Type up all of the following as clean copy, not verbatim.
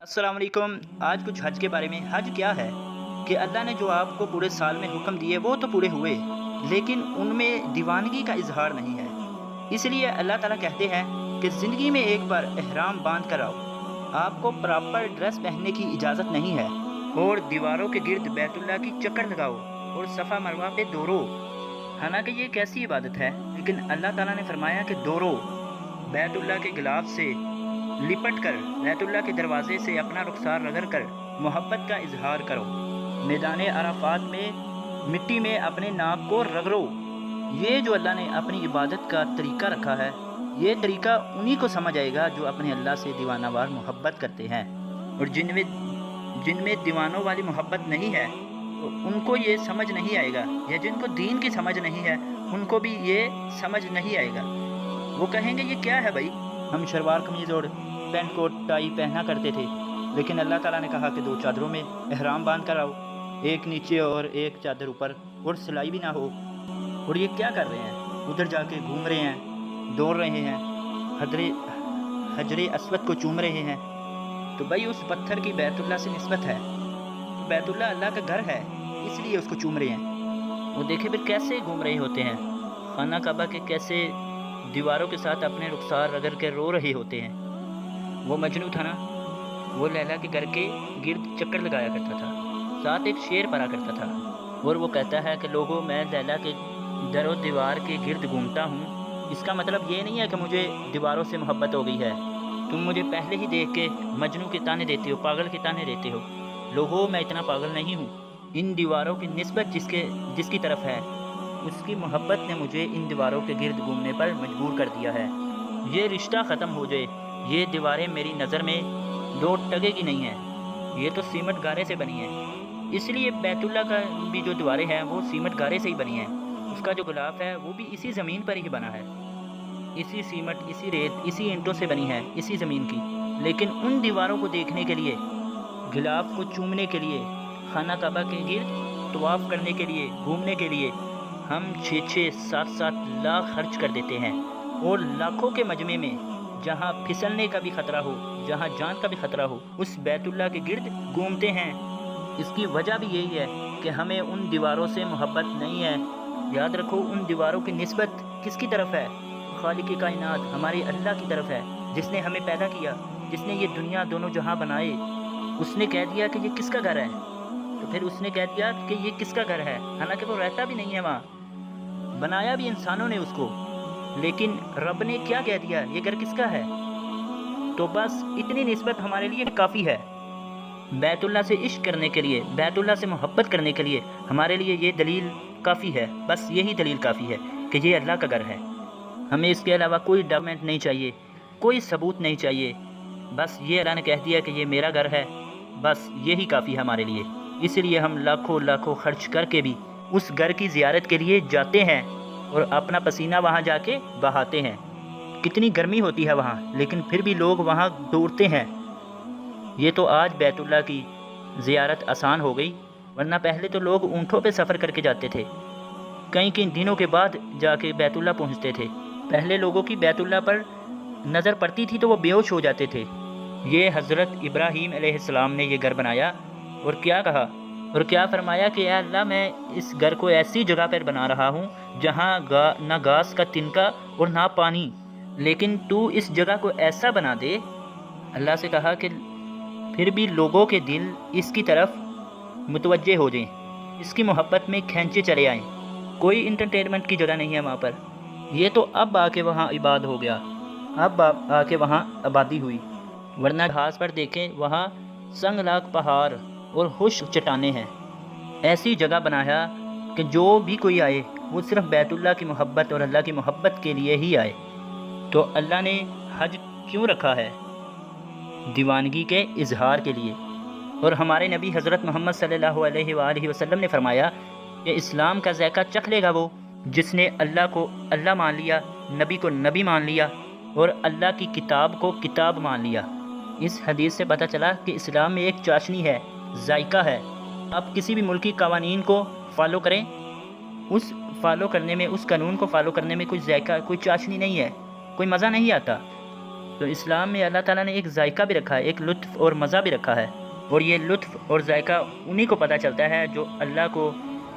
السلام علیکم۔ آج کچھ حج کے بارے میں۔ حج کیا ہے کہ اللہ نے جو آپ کو پورے سال میں حکم دیے وہ تو پورے ہوئے، لیکن ان میں دیوانگی کا اظہار نہیں ہے۔ اس لیے اللہ تعالیٰ کہتے ہیں کہ زندگی میں ایک بار احرام باندھ کر آؤ، آپ کو پراپر ڈریس پہننے کی اجازت نہیں ہے، اور دیواروں کے گرد بیت اللہ کی چکر لگاؤ اور صفا مروہ پہ دوڑو۔ حالانکہ یہ کیسی عبادت ہے، لیکن اللہ تعالیٰ نے فرمایا کہ دوڑو، بیت اللہ کے غلاف سے لپٹ کر بیت اللہ کے دروازے سے اپنا رخسار رگڑ کر محبت کا اظہار کرو، میدان عرفات میں مٹی میں اپنے ناک کو رگڑو۔ یہ جو اللہ نے اپنی عبادت کا طریقہ رکھا ہے، یہ طریقہ انہی کو سمجھ آئے گا جو اپنے اللہ سے دیوانہ وار محبت کرتے ہیں، اور جن میں دیوانوں والی محبت نہیں ہے تو ان کو یہ سمجھ نہیں آئے گا، یا جن کو دین کی سمجھ نہیں ہے ان کو بھی یہ سمجھ نہیں آئے گا۔ وہ کہیں گے یہ کیا ہے بھائی، ہم شلوار قمیض اور پینٹ کوٹ ٹائی پہنا کرتے تھے، لیکن اللہ تعالیٰ نے کہا کہ 2 چادروں میں احرام باندھ کر آؤ، ایک نیچے اور ایک چادر اوپر، اور سلائی بھی نہ ہو۔ اور یہ کیا کر رہے ہیں؟ ادھر جا کے گھوم رہے ہیں، دوڑ رہے ہیں، حجر اسود کو چوم رہے ہیں۔ تو بھائی اس پتھر کی بیت اللہ سے نسبت ہے، بیت اللہ اللہ کا گھر ہے، اس لیے اس کو چوم رہے ہیں۔ وہ دیکھیں پھر کیسے گھوم رہے ہوتے ہیں، خانہ کعبہ کے کیسے دیواروں کے ساتھ اپنے رخسار رگڑ کے رو رہے ہوتے ہیں۔ وہ مجنو تھا نا، وہ لیلا کے گھر کے گرد چکر لگایا کرتا تھا، ساتھ ایک شیر پڑا کرتا تھا، اور وہ کہتا ہے کہ لوگوں میں لیلا کے در و دیوار کے گرد گھومتا ہوں، اس کا مطلب یہ نہیں ہے کہ مجھے دیواروں سے محبت ہو گئی ہے، تم مجھے پہلے ہی دیکھ کے مجنو کے تانے دیتے ہو، پاگل کے تانے دیتے ہو۔ لوگوں میں اتنا پاگل نہیں ہوں، ان دیواروں کی نسبت جس کی طرف ہے، اس کی محبت نے مجھے ان دیواروں کے گرد گھومنے پر مجبور کر دیا ہے۔ یہ رشتہ ختم ہو جائے، یہ دیواریں میری نظر میں 2 ٹگے کی نہیں ہیں، یہ تو سیمٹ گارے سے بنی ہیں۔ اس لیے بیت اللہ کا بھی جو دیواریں ہیں وہ سیمٹ گارے سے ہی بنی ہیں، اس کا جو غلاف ہے وہ بھی اسی زمین پر ہی بنا ہے، اسی سیمٹ، اسی ریت، اسی اینٹوں سے بنی ہے، اسی زمین کی۔ لیکن ان دیواروں کو دیکھنے کے لیے، غلاف کو چومنے کے لیے، خانہ کعبہ کے گرد طواف کرنے کے لیے، گھومنے کے لیے ہم 6-6 7-7 لاکھ خرچ کر دیتے ہیں، اور لاکھوں کے مجمع میں جہاں پھسلنے کا بھی خطرہ ہو، جہاں جان کا بھی خطرہ ہو، اس بیت اللہ کے گرد گھومتے ہیں۔ اس کی وجہ بھی یہی ہے کہ ہمیں ان دیواروں سے محبت نہیں ہے۔ یاد رکھو، ان دیواروں کی نسبت کس کی طرف ہے؟ خالق کائنات ہمارے اللہ کی طرف ہے، جس نے ہمیں پیدا کیا، جس نے یہ دنیا دونوں جہاں بنائے۔ اس نے کہہ دیا کہ یہ کس کا گھر ہے، تو پھر اس نے کہہ دیا کہ یہ کس کا گھر ہے، حالانکہ وہ رہتا بھی نہیں ہے وہاں، بنایا بھی انسانوں نے اس کو، لیکن رب نے کیا کہہ دیا، یہ گھر کس کا ہے؟ تو بس اتنی نسبت ہمارے لیے کافی ہے۔ بیت اللہ سے عشق کرنے کے لیے، بیت اللہ سے محبت کرنے کے لیے ہمارے لیے یہ دلیل کافی ہے، بس یہی دلیل کافی ہے کہ یہ اللہ کا گھر ہے۔ ہمیں اس کے علاوہ کوئی ڈاکومنٹ نہیں چاہیے، کوئی ثبوت نہیں چاہیے، بس یہ اللہ نے کہہ دیا کہ یہ میرا گھر ہے، بس یہی کافی ہے ہمارے لیے۔ اس لیے ہم لاکھوں خرچ کر کے بھی اس گھر کی زیارت کے لیے جاتے ہیں، اور اپنا پسینہ وہاں جا کے بہاتے ہیں۔ کتنی گرمی ہوتی ہے وہاں، لیکن پھر بھی لوگ وہاں دوڑتے ہیں۔ یہ تو آج بیت اللہ کی زیارت آسان ہو گئی، ورنہ پہلے تو لوگ اونٹوں پہ سفر کر کے جاتے تھے، کئی دنوں کے بعد جا کے بیت اللہ پہنچتے تھے۔ پہلے لوگوں کی بیت اللہ پر نظر پڑتی تھی تو وہ بے ہوش ہو جاتے تھے۔ یہ حضرت ابراہیم علیہ السلام نے یہ گھر بنایا، اور کیا کہا اور کیا فرمایا کہ اے اللہ، میں اس گھر کو ایسی جگہ پر بنا رہا ہوں جہاں نہ گھاس کا تنکا اور نہ پانی، لیکن تو اس جگہ کو ایسا بنا دے۔ اللہ سے کہا کہ پھر بھی لوگوں کے دل اس کی طرف متوجہ ہو جائیں، اس کی محبت میں کھینچے چلے آئیں۔ کوئی انٹرٹینمنٹ کی جگہ نہیں ہے وہاں پر، یہ تو اب آ کے وہاں عباد ہو گیا، اب آ کے وہاں آبادی ہوئی، ورنہ گھاس پر دیکھیں وہاں سنگ لاگ پہاڑ اور خشک چٹانیں ہیں۔ ایسی جگہ بنایا کہ جو بھی کوئی آئے وہ صرف بیت اللہ کی محبت اور اللہ کی محبت کے لیے ہی آئے۔ تو اللہ نے حج کیوں رکھا ہے؟ دیوانگی کے اظہار کے لیے۔ اور ہمارے نبی حضرت محمد صلی اللہ علیہ وآلہ وسلم نے فرمایا کہ اسلام کا ذائقہ چکھ لے گا وہ جس نے اللہ کو اللہ مان لیا، نبی کو نبی مان لیا، اور اللہ کی کتاب کو کتاب مان لیا۔ اس حدیث سے پتہ چلا کہ اسلام میں ایک چاشنی ہے، ذائقہ ہے۔ آپ کسی بھی ملکی قوانین کو فالو کریں، اس فالو کرنے میں، اس قانون کو فالو کرنے میں کوئی ذائقہ، کوئی چاشنی نہیں ہے، کوئی مزہ نہیں آتا۔ تو اسلام میں اللہ تعالیٰ نے ایک ذائقہ بھی رکھا ہے، ایک لطف اور مزہ بھی رکھا ہے، اور یہ لطف اور ذائقہ انہی کو پتہ چلتا ہے جو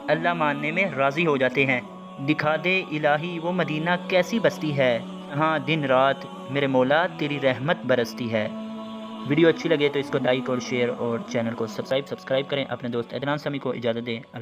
اللہ ماننے میں راضی ہو جاتے ہیں۔ دکھا دے الہی وہ مدینہ کیسی بستی ہے، ہاں دن رات میرے مولا تیری رحمت برستی ہے۔ ویڈیو اچھی لگے تو اس کو لائک اور شیئر اور چینل کو سبسکرائب کریں۔ اپنے دوست عدنان سمیع کو اجازت دیں۔ اللہ